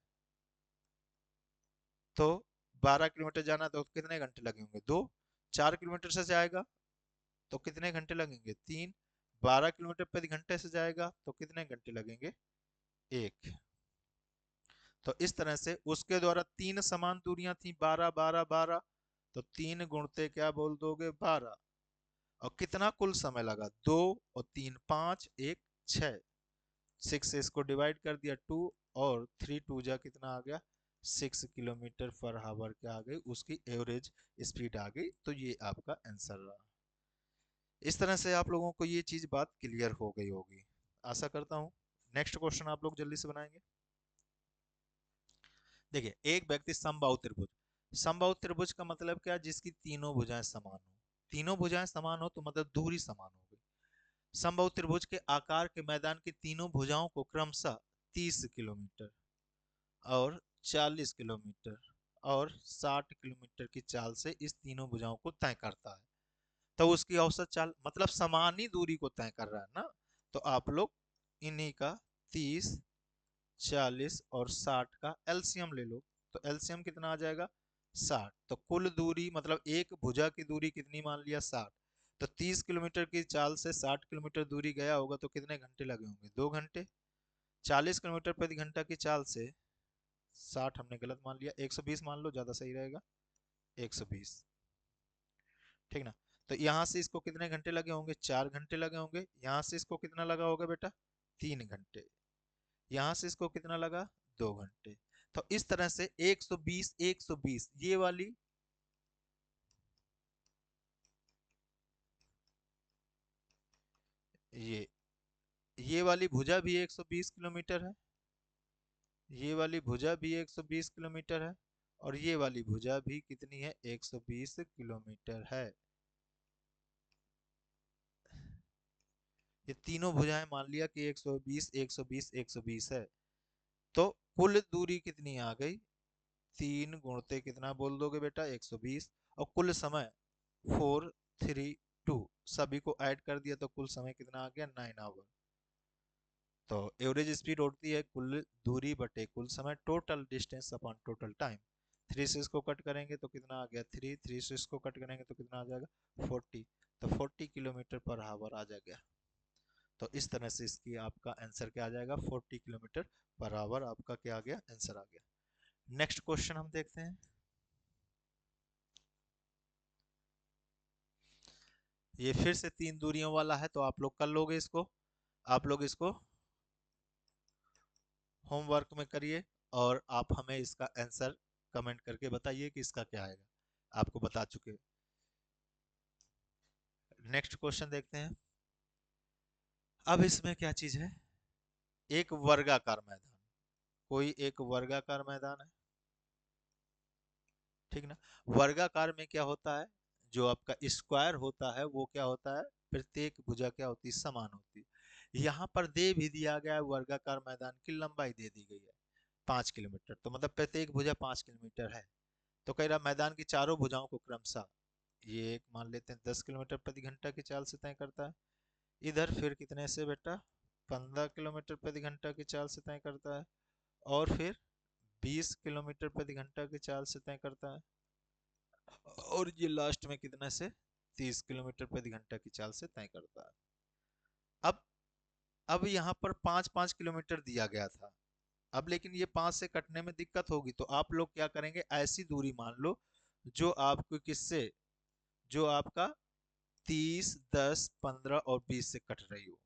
A: तो 12 किलोमीटर जाना, तो कितने घंटे लगेंगे, 2। 4 किलोमीटर से जाएगा तो कितने घंटे लगेंगे, 3। 12 किलोमीटर प्रति घंटे से जाएगा तो कितने घंटे लगेंगे, 1। तो इस तरह से उसके द्वारा तीन समान दूरियां थी, 12 12 12, तो तीन गुणते क्या बोल दोगे, 12। और कितना कुल समय लगा, 2 और 3 5, 1 6, 6 से इसको डिवाइड कर दिया 2, और 3 2 जा कितना आ गया, 6 किलोमीटर पर हावर क्या आ गई, उसकी एवरेज स्पीड आ गई। तो ये आपका आंसर रहा। इस तरह से आप लोगों को ये चीज बात क्लियर हो गई होगी, आशा करता हूँ। नेक्स्ट क्वेश्चन आप लोग जल्दी से बनाएंगे। देखिए, एक व्यक्ति समबाहु त्रिभुज, समबाहु त्रिभुज का मतलब क्या, जिसकी तीनों भुजाएं समान हो। तीनों भुजाएं समान हो तो मतलब दूरी समान हो गई। समबाहु त्रिभुज के आकार के मैदान की तीनों भुजाओं को क्रमशः 30 किलोमीटर और 40 किलोमीटर और 60 किलोमीटर की चाल से इस तीनों भुजाओं को तय करता है। तो उसकी औसत चाल मतलब समान ही दूरी को तय कर रहा है ना, तो आप लोग इन्हीं का 30 40 और 60 का एलसीएम ले लो, तो एलसीएम कितना आ जाएगा, 60। तो कुल दूरी मतलब एक भुजा की दूरी कितनी मान लिया, 60। तो 30 किलोमीटर की चाल से 60 किलोमीटर दूरी गया होगा तो कितने घंटे लगे होंगे, 2 घंटे। 40 किलोमीटर प्रति घंटा की चाल से 60 हमने गलत मान लिया, 120 मान लो, ज्यादा सही रहेगा, 120, ठीक ना। तो यहाँ से इसको कितने घंटे लगे होंगे, 4 घंटे लगे होंगे। यहाँ से इसको कितना लगा होगा बेटा, 3 घंटे। यहाँ से इसको कितना लगा, 2 घंटे। तो इस तरह से 120 120 ये ये वाली भुजा भी 120 किलोमीटर है, ये वाली भुजा भी 120 किलोमीटर है, और ये वाली भुजा भी कितनी है, 120 किलोमीटर है। ये तीनों भुजाएं मान लिया कि 120 120 120 है। तो कुल दूरी कितनी आ गई, 3 गुणते कितना बोल दोगे बेटा, 120, और कुल समय 432, सभी को ऐड कर दिया तो कुल समय कितना आ गया, 9 आवर। तो एवरेज स्पीड होती है कुल दूरी बटे कुल समय, total distance upon total time. 3 से इसको कट करेंगे तो कितना आ गया, 3 3 से इसको कट करेंगे तो कितना आ जाएगा, 40। तो 40 किलोमीटर पर आवर आ जाएगा। तो इस तरह से इसकी आपका आंसर क्या आ जाएगा, 40 किलोमीटर पर आवर आपका क्या आ गया, आंसर आ गया। नेक्स्ट क्वेश्चन हम देखते हैं। ये फिर से तीन दूरियों वाला है, तो आप लोग कर लोगे इसको। आप लोग इसको होमवर्क में करिए और आप हमें इसका आंसर कमेंट करके बताइए कि इसका क्या आएगा। आपको बता चुके। नेक्स्ट क्वेश्चन देखते हैं। अब इसमें क्या चीज है, एक वर्गाकार मैदान, कोई एक वर्गाकार मैदान है, ठीक ना। वर्गाकार में क्या होता है, जो आपका स्क्वायर होता है वो क्या होता है, प्रत्येक भुजा क्या होती है, समान होती है। यहाँ पर दे भी दिया गया है, वर्गाकार मैदान की लंबाई दे दी गई है 5 किलोमीटर, तो मतलब प्रत्येक भुजा 5 किलोमीटर है। तो कह रहा मैदान की चारों भुजाओं को क्रमशः, ये एक मान लेते हैं 10 किलोमीटर प्रति घंटा की चाल से तय करता है, इधर फिर कितने से बेटा 15 किलोमीटर प्रति घंटा की चाल से तय करता है, और फिर 20 किलोमीटर प्रति घंटा की चाल से तय करता है, और ये लास्ट में कितने से 30 किलोमीटर प्रति घंटा की चाल से तय करता है। अब अब यहाँ पर 5-5 किलोमीटर दिया गया था। अब लेकिन ये 5 से कटने में दिक्कत होगी, तो आप लोग क्या करेंगे, ऐसी दूरी मान लो जो आपको किससे, जो आपका 30, 10, 15 और 20 से कट रही हो।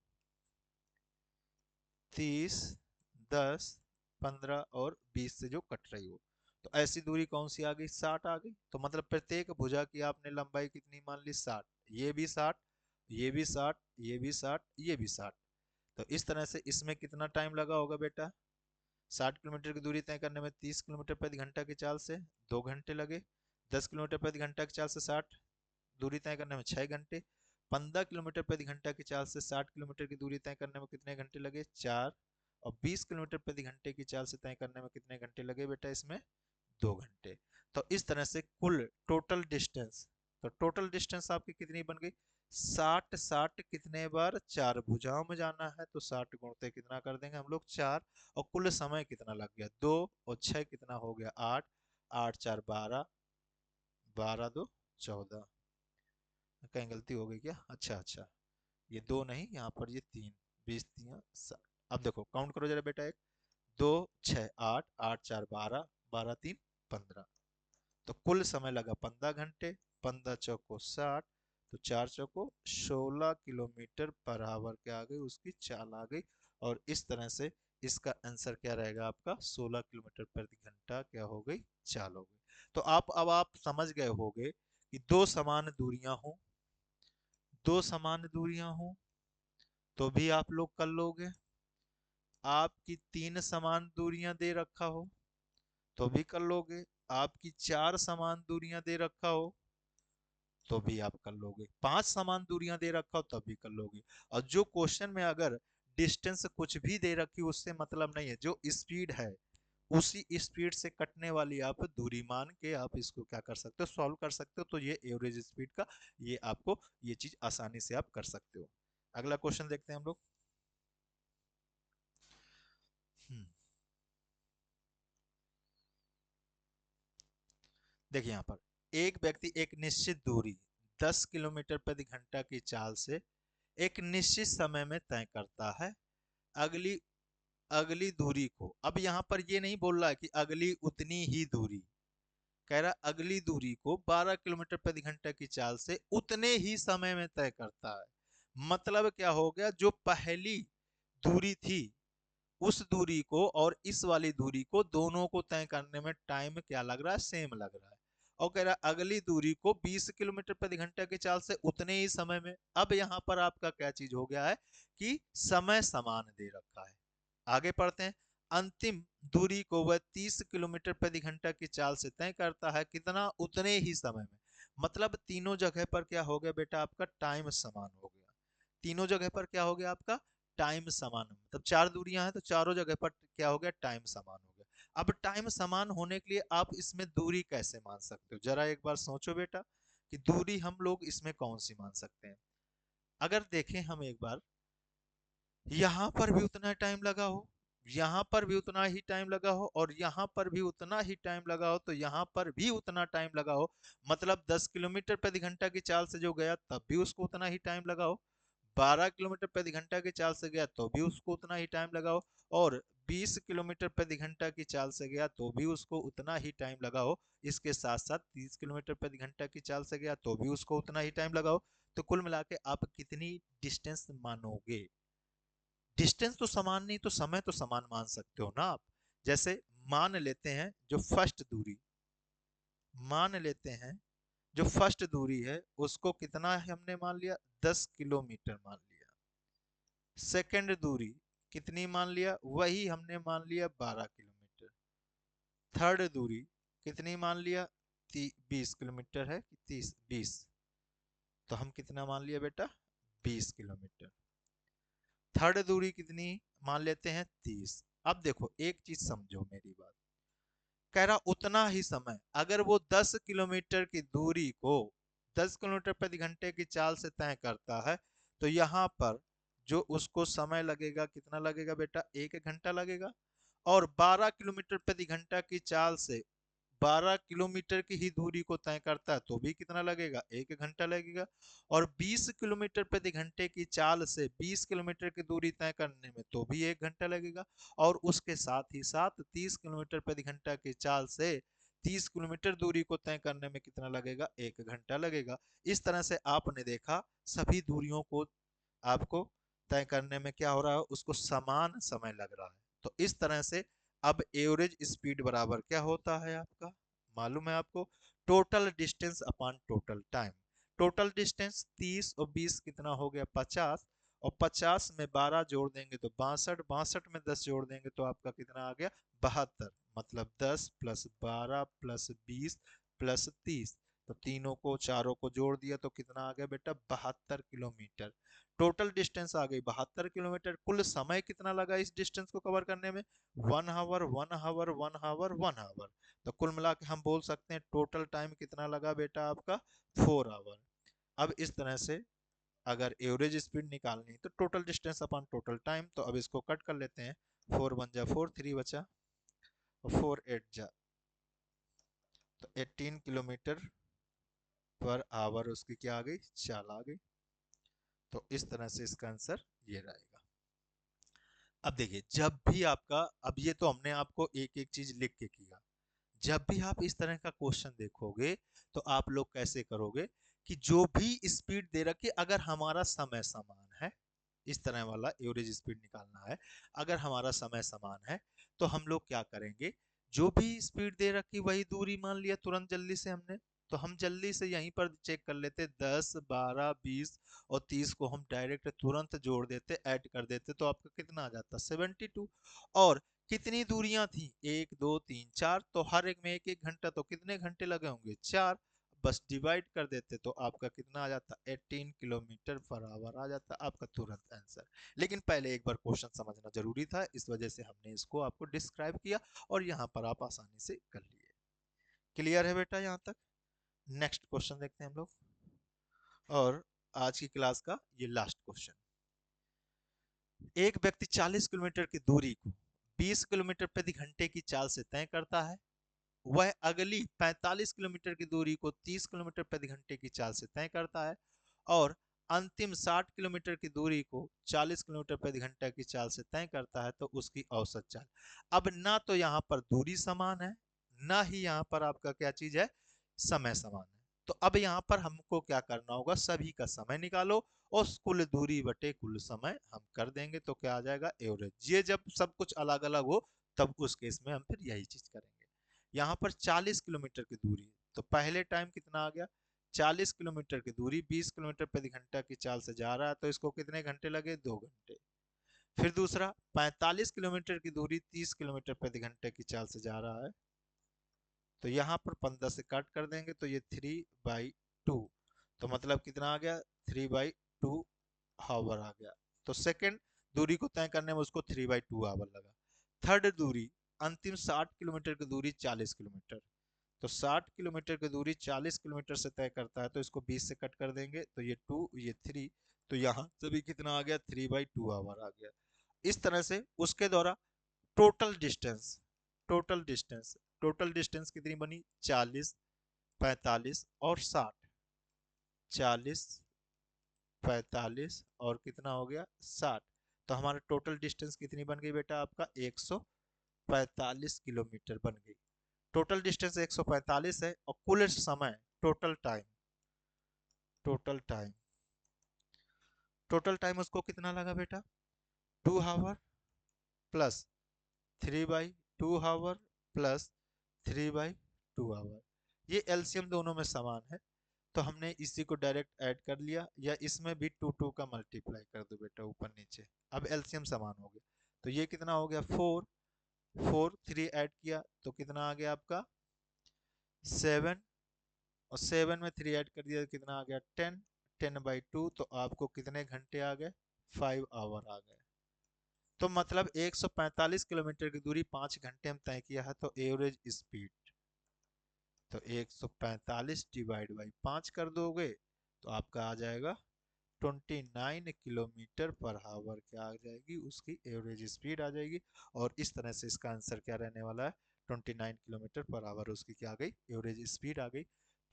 A: 30, 10, 15 और 20 से जो कट रही हो, तो ऐसी दूरी कौन सी आ गई, 60 आ गई। तो मतलब प्रत्येक भुजा की आपने लंबाई कितनी मान ली, 60। ये भी 60, ये भी 60, ये भी 60, ये भी 60। तो इस तरह से इसमें कितना टाइम लगा होगा बेटा, 60 किलोमीटर की दूरी तय करने में 30 किलोमीटर प्रति घंटा की चाल से 2 घंटे लगे, 10 किलोमीटर प्रति घंटा की चाल से 60 दूरी तय करने में 6 घंटे, 15 किलोमीटर प्रति घंटा की चाल से 60 किलोमीटर की दूरी तय करने में कितने घंटे लगे, 4, और 20 किलोमीटर प्रति घंटे की चाल से तय करने में कितने घंटे लगे बेटा, इसमें 2 घंटे। तो इस तरह से कुल टोटल डिस्टेंस, तो टोटल डिस्टेंस आपकी कितनी बन गई, 60, 60 कितने बार, 4 भुजाओं में जाना है, तो 60 गुणते कितना कर देंगे हम लोग, 4, और कुल समय कितना लग गया, 2, और 6 कितना हो गया, 8, 8 4 12, 12 2 14। कहीं गलती हो गई क्या, अच्छा अच्छा, ये दो नहीं, यहाँ पर ये 3, 20 3 60। अब देखो काउंट करो जरा बेटा, एक, 2, 6 8, 8 4 12, 12 3 15, तो कुल समय लगा 15 घंटे, 15 चौको 60, तो 4 चौको 16 किलोमीटर पर आवर क्या आ गई, उसकी चाल आ गई। और इस तरह से इसका आंसर क्या रहेगा आपका, 16 किलोमीटर प्रति घंटा क्या हो गई, चाल हो गई। तो अब आप समझ गए होंगे कि दो समान दूरियां हों, दो समान दूरियां हों तो भी आप लोग कर लोगे, आपकी 3 समान दूरियां दे रखा हो तो भी कर लोगे, आपकी 4 समान दूरियां दे रखा हो तो भी आप कर लोगे, 5 समान दूरियां दे रखा हो तब भी कर लोगे। और जो क्वेश्चन में अगर डिस्टेंस कुछ भी दे रखी उससे मतलब नहीं है, जो स्पीड है उसी स्पीड से कटने वाली आप दूरी मान के आप इसको क्या कर सकते हो, सॉल्व कर सकते हो। तो ये एवरेज स्पीड का, ये आपको ये चीज आसानी से आप कर सकते हो। अगला क्वेश्चन देखते हैं हम लोग। हम्म, देखिए यहाँ पर एक व्यक्ति एक निश्चित दूरी 10 किलोमीटर प्रति घंटा की चाल से एक निश्चित समय में तय करता है। अगली अगली दूरी को, अब यहाँ पर ये नहीं बोल रहा है कि अगली उतनी ही दूरी, कह रहा अगली दूरी को 12 किलोमीटर प्रति घंटा की चाल से उतने ही समय में तय करता है। मतलब क्या हो गया, जो पहली दूरी थी उस दूरी को और इस वाली दूरी को दोनों को तय करने में टाइम क्या लग रहा है, सेम लग रहा है। और कह रहा है अगली दूरी को 20 किलोमीटर प्रति घंटा की चाल से उतने ही समय में। अब यहाँ पर आपका क्या चीज हो गया है कि समय समान दे रखा है। आगे पढ़ते हैं। अंतिम दूरी को वह 30 किलोमीटर प्रति घंटा की चाल से तय करता है, कितना, उतने ही समय में। मतलब तीनों जगह पर क्या हो गया बेटा, आपका टाइम समान हो गया। तीनों जगह पर क्या हो गया आपका, टाइम समान, मतलब 4 दूरियां हैं तो चारों जगह पर क्या हो गया, टाइम समान हो गया। अब टाइम समान होने के लिए आप इसमें दूरी कैसे मान सकते हो, जरा एक बार सोचो बेटा कि दूरी हम लोग इसमें कौन सी मान सकते हैं। अगर देखें हम एक बार, यहां पर भी उतना टाइम लगा हो, यहां पर भी उतना ही टाइम लगा हो, और यहां पर भी उतना ही टाइम लगा हो, तो यहां पर भी उतना टाइम लगा हो, मतलब 10 किलोमीटर प्रति घंटा की चाल से जो गया तब भी उसको उतना ही टाइम लगा हो, 12 किलोमीटर प्रति घंटा की चाल से गया तो भी उसको उतना ही टाइम लगा हो, और 20 किलोमीटर प्रति घंटा की चाल से गया तो भी उसको उतना ही टाइम लगा हो, इसके साथ साथ 30 किलोमीटर प्रति घंटा की चाल से गया तो भी उसको उतना ही टाइम लगा हो। तो कुल मिला के आप कितनी डिस्टेंस मानोगे, डिस्टेंस तो समान नहीं तो समय तो समान मान सकते हो ना आप। जैसे मान लेते हैं जो फर्स्ट दूरी, मान लेते हैं जो फर्स्ट दूरी है उसको कितना है हमने मान लिया, 10 किलोमीटर मान लिया। सेकंड दूरी कितनी मान लिया, वही हमने मान लिया 12 किलोमीटर। थर्ड दूरी कितनी मान लिया, 20 किलोमीटर है कि 30, 20, तो हम कितना मान लिया बेटा, 20 किलोमीटर। थर्ड दूरी कितनी मान लेते हैं, 30। अब देखो एक चीज समझो मेरी बात, कह रहा उतना ही समय, अगर वो 10 किलोमीटर की दूरी को 10 किलोमीटर प्रति घंटे की चाल से तय करता है, तो यहाँ पर जो उसको समय लगेगा कितना लगेगा बेटा, 1 घंटा लगेगा। और 12 किलोमीटर प्रति घंटा की चाल से 12 किलोमीटर की ही दूरी को तय करता है तो भी कितना लगेगा, 1 घंटा लगेगा। और 20 किलोमीटर प्रति घंटे की चाल से 20 किलोमीटर की दूरी तय करने में तो भी 1 घंटा लगेगा। और उसके साथ ही साथ 30 किलोमीटर प्रति घंटा की चाल से 30 किलोमीटर दूरी को तय करने में कितना लगेगा, 1 घंटा लगेगा। इस तरह से आपने देखा सभी दूरियों को आपको तय करने में क्या हो रहा है, उसको समान समय लग रहा है। तो इस तरह से अब एवरेज स्पीड बराबर क्या होता है आपका, मालूम है आपको, total distance upon total time. Total distance 30 और 20 कितना हो गया, 50। और 50 में 12 जोड़ देंगे तो 62, 62 में 10 जोड़ देंगे तो आपका कितना आ गया, 72। मतलब 10 प्लस 12 प्लस 20 प्लस 30, तो तीनों को चारों को जोड़ दिया तो कितना आ गया बेटा, 72 किलोमीटर। टोटल डिस्टेंस आ गई 72 किलोमीटर। कुल समय कितना लगा इस डिस्टेंस को कवर करने में, 1 आवर, 1 आवर, 1 आवर, 1 आवर। तो कुल मिला के हम बोल सकते हैं टोटल टाइम कितना लगा बेटा आपका, 4 आवर। अब इस तरह से अगर एवरेज स्पीड निकालनी तो total distance upon total time, तो अब इसको कट कर लेते हैं। 4 1 जा 4, 3 बचा, और 4 8 जा, तो 18 किलोमीटर पर आवर उसकी क्या आ गई, चाल आ गई। तो इस तरह से इसका आंसर ये रहेगा। अब देखिए जब भी आपका, अब ये तो हमने आपको एक एक चीज लिख के किया, जब भी आप इस तरह का क्वेश्चन देखोगे तो आप लोग कैसे करोगे कि जो भी स्पीड दे रखी, अगर हमारा समय समान है, इस तरह वाला एवरेज स्पीड निकालना है, अगर हमारा समय समान है तो हम लोग क्या करेंगे, जो भी स्पीड दे रखी वही दूरी मान लिया तुरंत जल्दी से हमने, तो हम जल्दी से यहीं पर चेक कर लेते, 10 12 20 और 30 को हम डायरेक्ट तुरंत जोड़ देते, ऐड कर देते, तो आपका कितना आ जाता, 72। और कितनी दूरियां थी, 1 2 3 4, तो हर एक में 1 1 घंटा, तो कितने घंटे लगे होंगे, 4। बस डिवाइड कर देते तो आपका कितना आ जाता, 18 किलोमीटर पर आवर आ जाता आपका तुरंत आंसर। लेकिन पहले एक बार क्वेश्चन समझना जरूरी था, इस वजह से हमने इसको आपको डिस्क्राइब किया और यहाँ पर आप आसानी से कर लिए। क्लियर है बेटा यहाँ तक। नेक्स्ट क्वेश्चन देखते हैं हम लोग, और आज की क्लास का ये लास्ट क्वेश्चन। एक व्यक्ति 40 किलोमीटर की दूरी को 20 किलोमीटर प्रति घंटे की चाल से तय करता है। वह अगली 45 किलोमीटर की दूरी को 30 किलोमीटर प्रति घंटे की चाल से तय करता है, और अंतिम 60 किलोमीटर की दूरी को 40 किलोमीटर प्रति घंटे की चाल से तय करता है, तो उसकी औसत चाल। अब ना तो यहाँ पर दूरी समान है, ना ही यहाँ पर आपका क्या चीज है, समय समान है। तो अब यहाँ पर हमको क्या करना होगा, सभी का समय निकालो और कुल दूरी बटे कुल समय हम कर देंगे, तो क्या आ जाएगा, एवरेज। ये जब सब कुछ अलग अलग हो तब उस केस में हम फिर यही चीज करेंगे। यहाँ पर 40 किलोमीटर की दूरी, तो पहले टाइम कितना आ गया, 40 किलोमीटर की दूरी 20 किलोमीटर प्रति घंटा की चाल से जा रहा है, तो इसको कितने घंटे लगे, 2 घंटे। फिर दूसरा 45 किलोमीटर की दूरी 30 किलोमीटर प्रति घंटे की चाल से जा रहा है, तो यहाँ पर 15 से काट कर देंगे तो ये 3/2, तो मतलब कितना आ गया, 3/2 आवर आ गया। तो सेकंड दूरी को तय करने में उसको 3/2 आवर लगा। थर्ड दूरी, अंतिम 60 किलोमीटर की दूरी 40 किलोमीटर, तो 60 किलोमीटर की दूरी 40 किलोमीटर से तय करता है, तो इसको 20 से कट कर देंगे तो ये 2 ये 3, तो यहाँ से भी कितना आ गया, 3/2 आवर आ गया। इस तरह से उसके द्वारा total distance, total distance, total distance कितनी बनी, 40 45 और 60, 40 45 और कितना हो गया, 60। तो हमारा टोटल डिस्टेंस कितनी बन गई बेटा आपका, 145 किलोमीटर बन गई। टोटल डिस्टेंस 145 है, और कुल समय, total time, total time, total time उसको कितना लगा बेटा, 2 hour plus 3/2 hour plus 3/2 hour, ये एलसीएम दोनों में समान है, तो हमने इसी को डायरेक्ट ऐड कर लिया, या इसमें भी 2 का मल्टीप्लाई कर दो बेटा ऊपर नीचे। अब एलसीएम समान हो गया, तो ये कितना हो गया 4, 4 3 ऐड किया तो कितना आ गया आपका 7, और 7 में 3 ऐड कर दिया तो कितना आ गया 10, 10/2, तो आपको कितने घंटे आ गए 5 आवर आ गए। तो मतलब 145 किलोमीटर की दूरी 5 घंटे में तय किया है, तो एवरेज स्पीड, तो 145 डिवाइड बाई 5 कर दोगे तो आपका आ जाएगा 29 किलोमीटर पर आवर, क्या आ जाएगी उसकी एवरेज स्पीड आ जाएगी। और इस तरह से इसका आंसर क्या रहने वाला है 29 किलोमीटर पर आवर, उसकी क्या आ गई एवरेज स्पीड आ गई।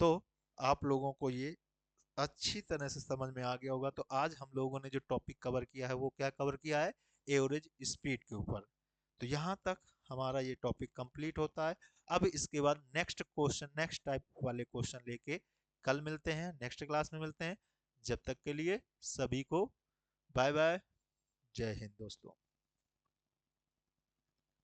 A: तो आप लोगों को ये अच्छी तरह से समझ में आ गया होगा। तो आज हम लोगों ने जो टॉपिक कवर किया है वो क्या कवर किया है, एवरेज स्पीड के ऊपर। तो यहाँ तक हमारा ये टॉपिक कंप्लीट होता है। अब इसके बाद नेक्स्ट क्वेश्चन, नेक्स्ट टाइप वाले क्वेश्चन लेके कल मिलते हैं, नेक्स्ट क्लास में मिलते हैं। जब तक के लिए सभी को बाय बाय, जय हिंद दोस्तों।